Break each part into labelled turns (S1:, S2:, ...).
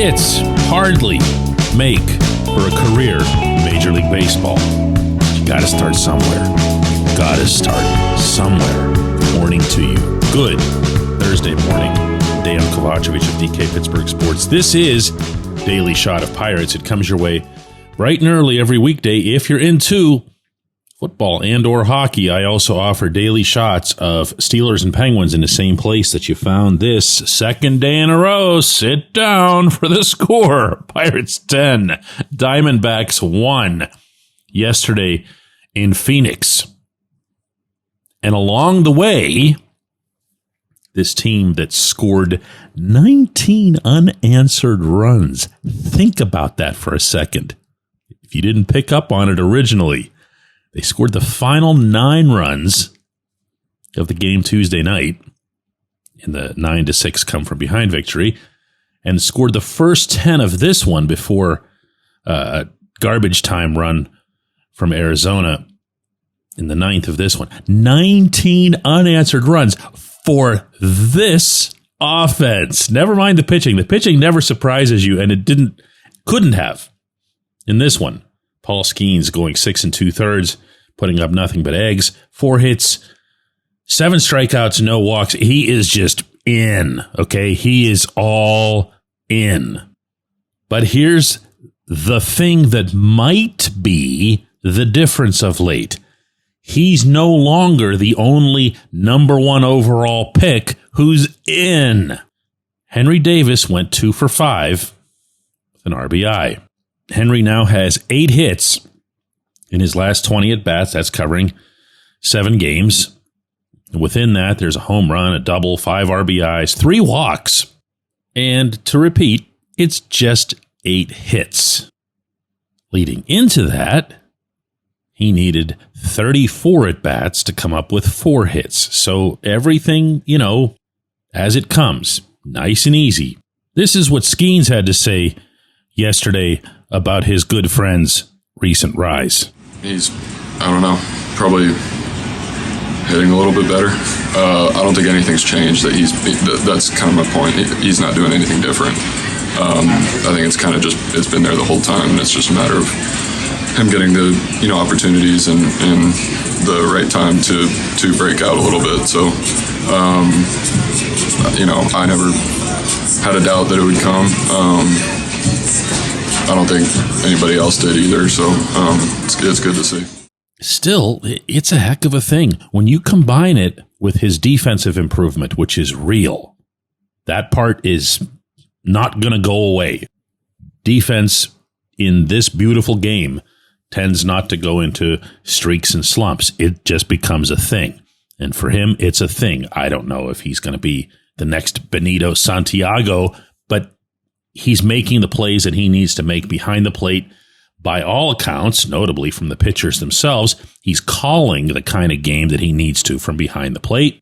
S1: hits hardly make for a career in Major League Baseball. You gotta start somewhere. Gotta start somewhere. Morning to you. Good Thursday morning. Dejan Kovacevic of DK Pittsburgh Sports. This is Daily Shot of Pirates. It comes your way bright and early every weekday if you're into football and or hockey. I also offer daily shots of Steelers and Penguins in the same place that you found this second day in a row. Sit down for the score. Pirates 10, Diamondbacks 1 yesterday in Phoenix. And along the way, this team that scored 19 unanswered runs. Think about that for a second. If you didn't pick up on it originally, they scored the final 9 runs of the game Tuesday night in the 9-6 come-from-behind victory and scored the first 10 of this one before a garbage time run from Arizona in the 9th of this one. 19 unanswered runs for this offense. Never mind the pitching. The pitching never surprises you, and it couldn't have in this one. Paul Skenes going 6 2/3, putting up nothing but eggs. 4 hits, 7 strikeouts, no walks. He is just in, okay? He is all in. But here's the thing that might be the difference of late. He's no longer the only number 1 overall pick who's in. Henry Davis went 2 for 5 with an RBI. Henry now has 8 hits in his last 20 at-bats. That's covering 7 games. Within that, there's a home run, a double, 5 RBIs, 3 walks. And to repeat, it's just 8 hits. Leading into that, he needed 34 at-bats to come up with 4 hits. So everything, as it comes, nice and easy. This is what Skenes had to say yesterday about his good friend's recent rise.
S2: He's, probably hitting a little bit better. I don't think anything's changed. That's kind of my point. He's not doing anything different. I think it's kind of it's been there the whole time, and it's just a matter of him getting the opportunities and the right time to break out a little bit. So I never had a doubt that it would come. I don't think anybody else did either, so it's good to see.
S1: Still, it's a heck of a thing. When you combine it with his defensive improvement, which is real, that part is not going to go away. Defense in this beautiful game tends not to go into streaks and slumps. It just becomes a thing. And for him, it's a thing. I don't know if he's going to be the next Benito Santiago, but he's making the plays that he needs to make behind the plate. By all accounts, notably from the pitchers themselves, he's calling the kind of game that he needs to from behind the plate.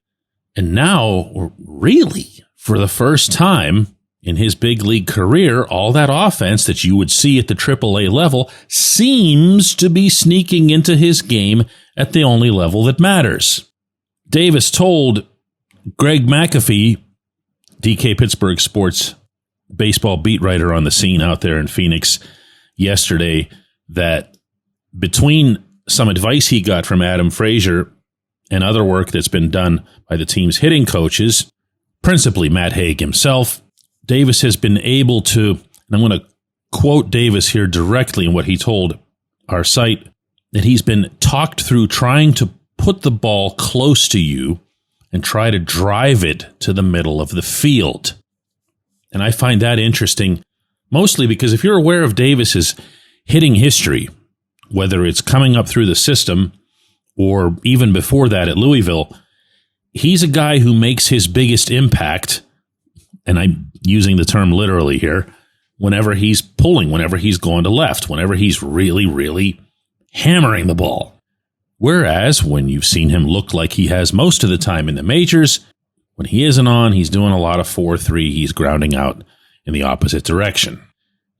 S1: And now, really, for the first time in his big league career, all that offense that you would see at the AAA level seems to be sneaking into his game at the only level that matters. Davis told Greg McAfee, DK Pittsburgh Sports baseball beat writer on the scene out there in Phoenix yesterday, that between some advice he got from Adam Frazier and other work that's been done by the team's hitting coaches, principally Matt Haig himself, Davis has been able to, and I'm going to quote Davis here directly in what he told our site, that he's been talked through trying to put the ball close to you and try to drive it to the middle of the field. And I find that interesting, mostly because if you're aware of Davis's hitting history, whether it's coming up through the system or even before that at Louisville, he's a guy who makes his biggest impact, and I'm using the term literally here, whenever he's pulling, whenever he's going to left, whenever he's really, really hammering the ball. Whereas when you've seen him look like he has most of the time in the majors, when he isn't on, he's doing a lot of 4-3, he's grounding out in the opposite direction.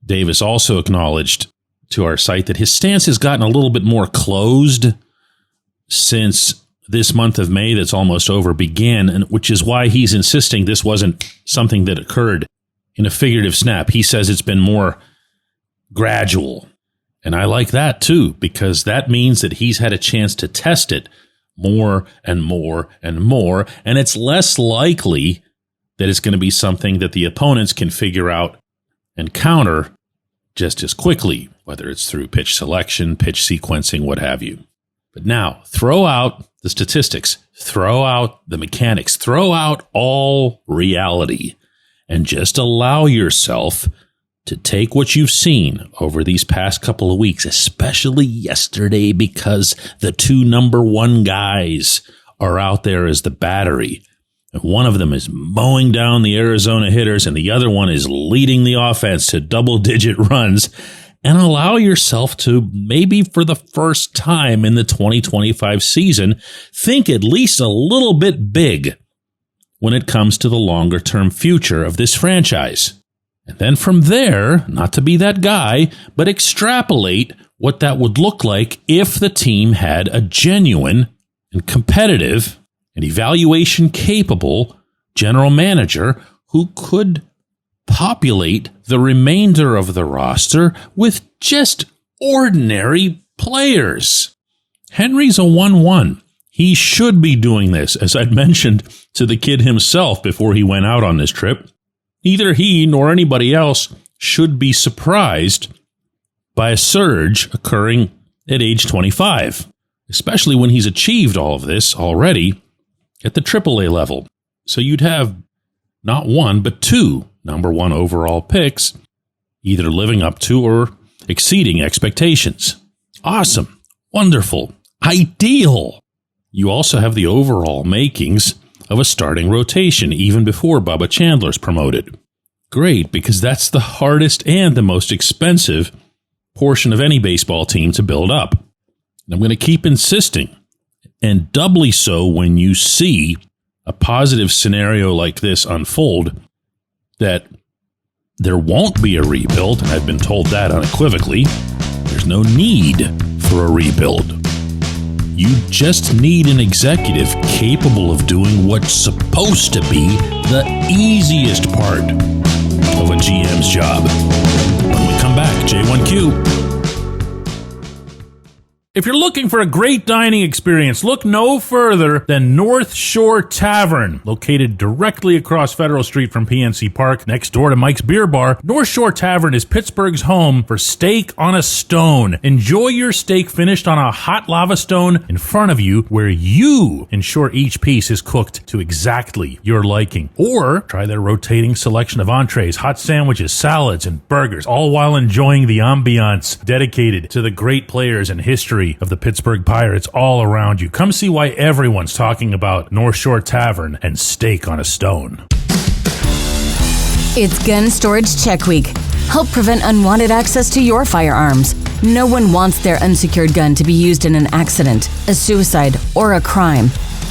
S1: Davis also acknowledged to our site that his stance has gotten a little bit more closed since this month of May that's almost over began, and which is why he's insisting this wasn't something that occurred in a figurative snap. He says it's been more gradual. And I like that too, because that means that he's had a chance to test it more and more and more. And it's less likely that it's going to be something that the opponents can figure out and counter just as quickly, whether it's through pitch selection, pitch sequencing, what have you. But now, throw out the statistics, throw out the mechanics, throw out all reality, and just allow yourself to take what you've seen over these past couple of weeks, especially yesterday, because the two number one guys are out there as the battery. And one of them is mowing down the Arizona hitters, and the other one is leading the offense to double-digit runs. And allow yourself to, maybe for the first time in the 2025 season, think at least a little bit big when it comes to the longer-term future of this franchise. And then from there, not to be that guy, but extrapolate what that would look like if the team had a genuine and competitive and evaluation-capable general manager who could populate the remainder of the roster with just ordinary players. Henry's a 1-1. He should be doing this, as I'd mentioned to the kid himself before he went out on this trip. Neither he nor anybody else should be surprised by a surge occurring at age 25, especially when he's achieved all of this already at the AAA level. So you'd have not one, but two number one overall picks, either living up to or exceeding expectations. Awesome. Wonderful. Ideal. You also have the overall makings of a starting rotation, even before Bubba Chandler's promoted. Great, because that's the hardest and the most expensive portion of any baseball team to build up. And I'm going to keep insisting, and doubly so when you see a positive scenario like this unfold, that there won't be a rebuild, and I've been told that unequivocally. There's no need for a rebuild. You just need an executive capable of doing what's supposed to be the easiest part of a GM's job. When we come back, J1Q. If you're looking for a great dining experience, look no further than North Shore Tavern. Located directly across Federal Street from PNC Park, next door to Mike's Beer Bar, North Shore Tavern is Pittsburgh's home for steak on a stone. Enjoy your steak finished on a hot lava stone in front of you, where you ensure each piece is cooked to exactly your liking. Or try their rotating selection of entrees, hot sandwiches, salads, and burgers, all while enjoying the ambiance dedicated to the great players and history of the Pittsburgh Pirates all around you. Come see why everyone's talking about North Shore Tavern and steak on a stone.
S3: It's Gun Storage Check Week. Help prevent unwanted access to your firearms. No one wants their unsecured gun to be used in an accident, a suicide, or a crime.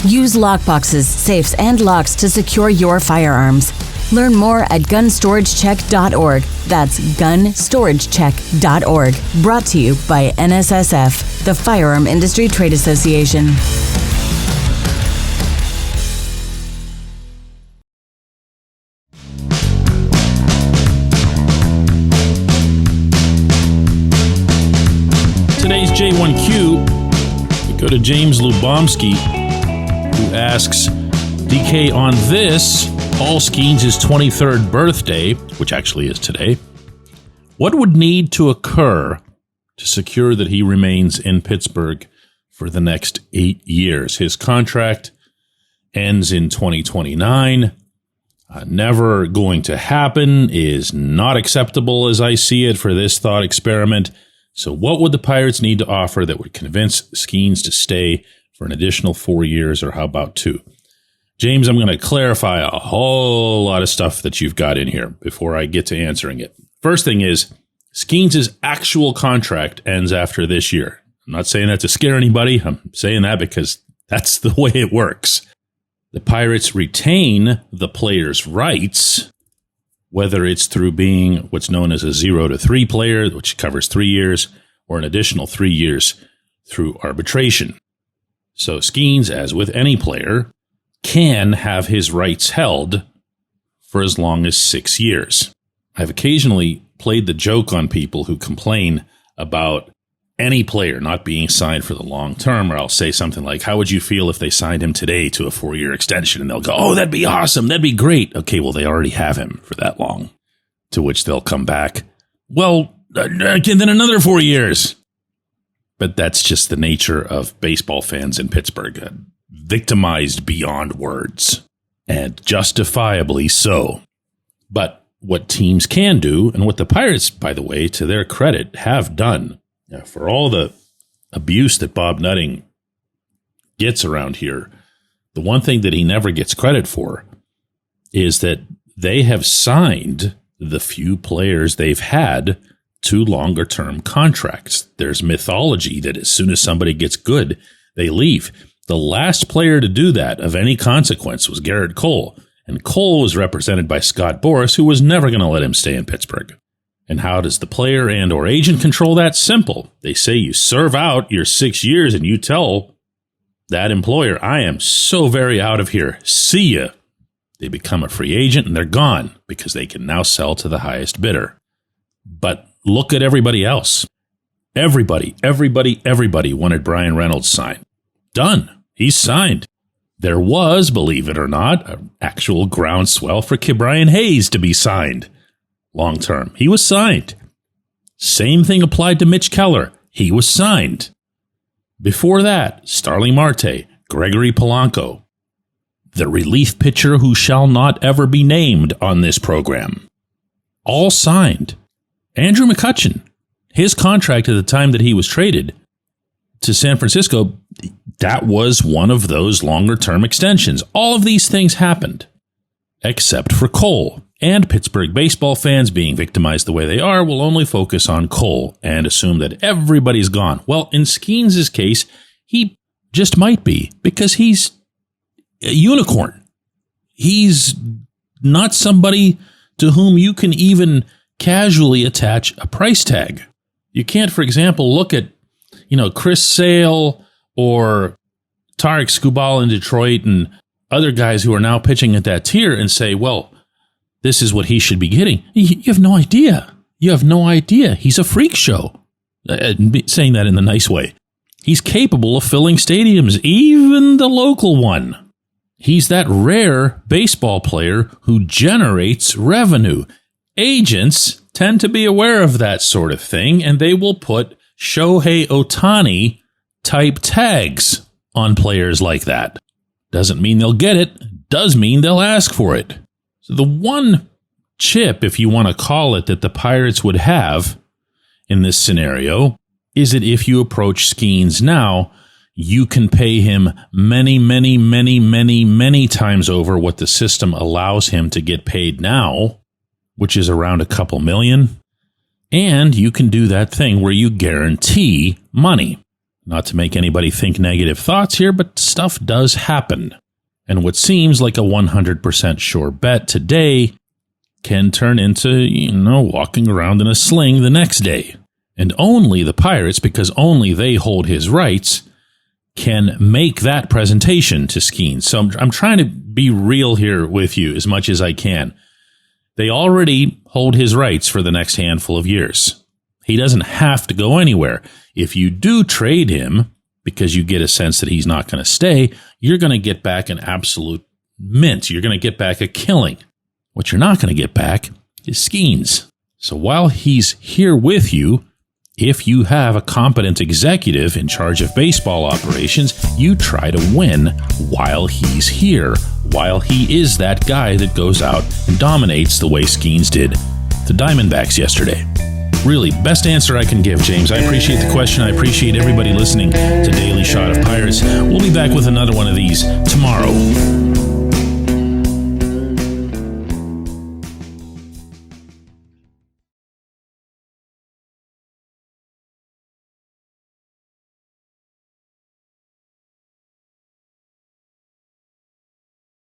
S3: Use lockboxes, safes, and locks to secure your firearms. Learn more at gunstoragechek.org. That's gunstoragechek.org. Brought to you by NSSF, the Firearm Industry Trade Association.
S1: Today's J1Q, we go to James Lubomsky, who asks, DK, on this, Paul Skenes' 23rd birthday, which actually is today, what would need to occur to secure that he remains in Pittsburgh for the next 8 years? His contract ends in 2029. Never going to happen, is not acceptable as I see it for this thought experiment. So what would the Pirates need to offer that would convince Skenes to stay for an additional 4 years, or how about 2? James, I'm going to clarify a whole lot of stuff that you've got in here before I get to answering it. First thing is, Skenes' actual contract ends after this year. I'm not saying that to scare anybody. I'm saying that because that's the way it works. The Pirates retain the player's rights, whether it's through being what's known as a 0 to 3 player, which covers 3 years, or an additional 3 years through arbitration. So Skenes, as with any player, can have his rights held for as long as 6 years. I've occasionally played the joke on people who complain about any player not being signed for the long term, or I'll say something like, how would you feel if they signed him today to a 4-year extension? And they'll go, oh, that'd be awesome. That'd be great. Okay, well, they already have him for that long. To which they'll come back, well, then another 4 years. But that's just the nature of baseball fans in Pittsburgh, victimized beyond words, and justifiably so. But what teams can do, and what the Pirates, by the way, to their credit, have done, for all the abuse that Bob Nutting gets around here, the one thing that he never gets credit for is that they have signed the few players they've had to longer-term contracts. There's mythology that as soon as somebody gets good, they leave. The last player to do that of any consequence was Garrett Cole, and Cole was represented by Scott Boras, who was never going to let him stay in Pittsburgh. And how does the player and or agent control that? Simple. They say you serve out your 6 years and you tell that employer, I am so very out of here. See ya. They become a free agent and they're gone because they can now sell to the highest bidder. But look at everybody else. Everybody wanted Brian Reynolds signed. Done. He's signed. There was, believe it or not, an actual groundswell for Brian Hayes to be signed long term. He was signed. Same thing applied to Mitch Keller. He was signed. Before that, Starling Marte, Gregory Polanco, the relief pitcher who shall not ever be named on this program, all signed. Andrew McCutchen, his contract at the time that he was traded to San Francisco, that was one of those longer-term extensions. All of these things happened, except for Cole. And Pittsburgh baseball fans, being victimized the way they are, will only focus on Cole and assume that everybody's gone. Well, in Skenes' case, he just might be, because he's a unicorn. He's not somebody to whom you can even casually attach a price tag. You can't, for example, look at, Chris Sale or Tarek Skubal in Detroit and other guys who are now pitching at that tier and say, well, this is what he should be getting. You have no idea. You have no idea. He's a freak show. Saying that in the nice way. He's capable of filling stadiums, even the local one. He's that rare baseball player who generates revenue. Agents tend to be aware of that sort of thing, and they will put Shohei Ohtani type tags on players like that. Doesn't mean they'll get it. Does mean they'll ask for it. So the one chip, if you want to call it, that the Pirates would have in this scenario is that if you approach Skenes now, you can pay him many times over what the system allows him to get paid now, which is around a couple million. And you can do that thing where you guarantee money. Not to make anybody think negative thoughts here, but stuff does happen. And what seems like a 100% sure bet today can turn into, walking around in a sling the next day. And only the Pirates, because only they hold his rights, can make that presentation to Skenes. So I'm trying to be real here with you as much as I can. They already hold his rights for the next handful of years. He doesn't have to go anywhere. If you do trade him, because you get a sense that he's not going to stay, you're going to get back an absolute mint. You're going to get back a killing. What you're not going to get back is Skenes. So while he's here with you, if you have a competent executive in charge of baseball operations, you try to win while he's here, while he is that guy that goes out and dominates the way Skenes did the Diamondbacks yesterday. Really, best answer I can give, James. I appreciate the question. I appreciate everybody listening to Daily Shot of Pirates. We'll be back with another one of these tomorrow.